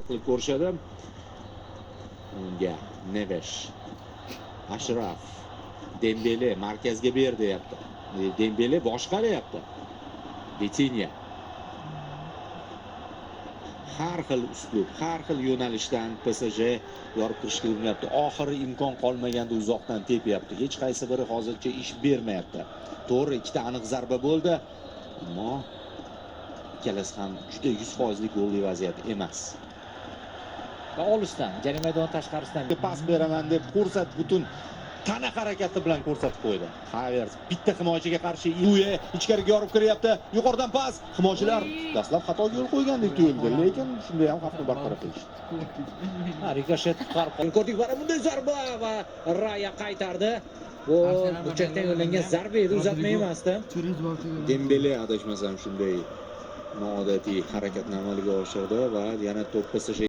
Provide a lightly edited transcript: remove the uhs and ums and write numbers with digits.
qilib ko'rishadi. Unga Neves, Ashraf, Dembele markazga ber deyapti. Dembele boshqaryapti. Vitinha. Har xil uslub, har xil yo'nalishdan PSG yorib kirishga urinyapti. Oxiri imkon qolmaganda uzoqdan tepyapti. Hech qaysi biri hozircha ish bermayapti. To'g'ri, ikkita aniq zarba bo'ldi, ammo ikkalasi ham juda 100% golli vaziyat emas. Va olisdan, jarima maydoni tashqarisidan Pas beraman deb ko'rsat, butun tana harakati bilan ko'rsatib qo'ydi. Havertz bitta himoyachiga qarshi Uye ichkariga yorib kiryapti. Yuqoridan pas. Himoyachilar dastlab xato yo'l qo'ygandek tuyuldi, lekin shunday ham xavfni bartaraf etishdi. rikoshet qutqarib qoldi. Ko'rdik, mana bunday zarba va Raya qaytardi. Bu burchakdan yo'llangan zarba edi, uzatma emasdi. Dembele adashmasam shunday noodatiy harakatni amalga oshirdi va yana to'p PSG